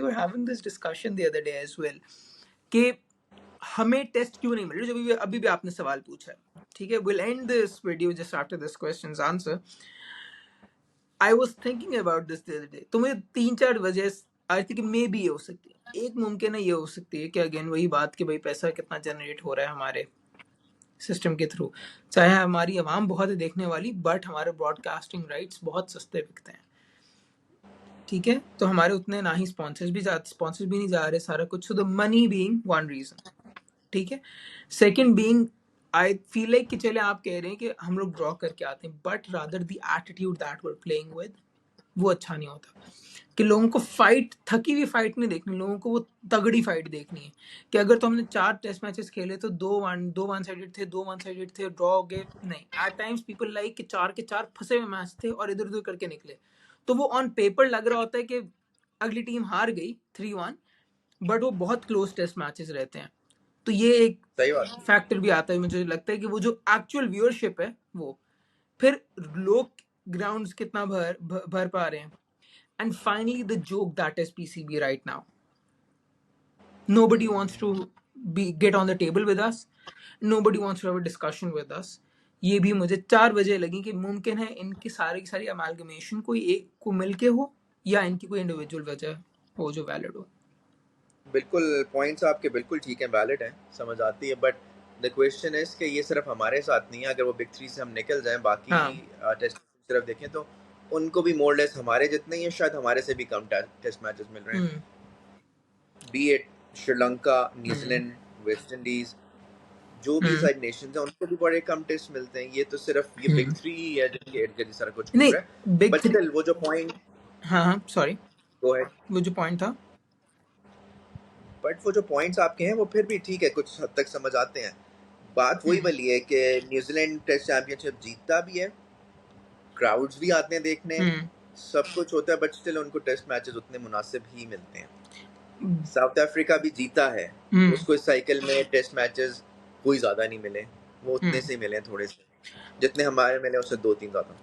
were having this discussion the other day as well कि हमें test क्यों नहीं मिल रहे, अभी भी आपने सवाल पूछा है, ठीक है. We'll end this video just after this question's answer. I was thinking about this the other day. तो मुझे 3-4 वजह आई थिंक मे बी ये हो सकती है. एक मुमकिन है ये हो सकती है कि अगेन वही बात कि भाई पैसा कितना जनरेट हो रहा है हमारे सिस्टम के थ्रू, चाहे हमारी आवाम बहुत है देखने वाली, बट हमारे ब्रॉडकास्टिंग राइट्स बहुत सस्ते बिकते हैं, ठीक है. तो हमारे उतने ना ही स्पॉन्सर्स भी नहीं जा रहे, सारा कुछ. So the money being one reason, ठीक है. Second being I feel like कि चले आप कह रहे हैं कि हम लोग ड्रॉ करके आते हैं, but rather the attitude that we are playing with, वो अच्छा नहीं होता. कि लोगों को फाइट, थकी हुई फाइट नहीं देखनी, लोगों को वो तगड़ी फाइट देखनी है. कि अगर तो हमने 4 टेस्ट मैचेस खेले तो 2 वन साइडेड थे, 2 वन साइडेड थे, ड्रॉ हो गए. नहीं, एट टाइम्स पीपल लाइक कि 4 के 4 फंसे हुए मैच थे और इधर उधर करके निकले. तो वो ऑन पेपर लग रहा होता है कि अगली टीम हार गई 3-1, बट वो बहुत क्लोज टेस्ट मैचेस रहते हैं. तो ये एक सही बात. फैक्टर भी आता है. मुझे लगता है कि वो जो एक्चुअल व्यूअरशिप है, वो फिर लोग ग्राउंड्स कितना भर पा रहे हैं. And finally, the joke that is PCB right now. Nobody wants to get on the table with us. Nobody wants to have a discussion with us. ये भी मुझे 4 वजह लगी कि मुमकिन है इनकी सारी की सारी अमालगमेशन कोई एक को मिलके हो या इनकी कोई इंडिविजुअल वजह हो जो वैलिड हो. बिल्कुल पॉइंट्स आपके बिल्कुल ठीक हैं, वैलिड हैं, समझ आती है. बट द क्वेश्चन इज कि ये सिर्फ हमारे साथ नहीं है. अगर वो बिग 3 से हम निकल जाएं, बाकी हाँ. टेस्ट सिर्फ देखें तो उनको भी मोर लेस हमारे जितने ही, शायद हमारे से भी कम टेस्ट मैचेस मिल रहे हैं. B it Sri Lanka, New Zealand, West Indies, जो भी साइड नेशंस हैं उनको भी बड़े कम टेस्ट मिलते हैं. ये तो सिर्फ ये बिग 3 है जिनके इर्द गिर्द सारा कुछ नहीं, हो रहा है. बिग बट स्टिल वो जो पॉइंट, हाँ सॉरी, गो अहेड. वो जो पॉइंट था, बट वो जो पॉइंट्स आपके हैं वो फिर भी ठीक है, कुछ हद तक समझ आते हैं. बात वही वाली है कि न्यूजीलैंड टेस्ट चैंपियनशिप जीतता भी है, क्राउड्स भी आते हैं देखने, सब कुछ होता है, बट स्टिल उनको टेस्ट मैचेस उतने मुनासिब ही मिलते हैं. साउथ अफ्रीका भी जीता है, उसको इस साइकिल में टेस्ट मैचेस कोई ज्यादा नहीं मिले, वो उतने से मिले, थोड़े से जितने हमारे मिले उससे 2-3 ज्यादा.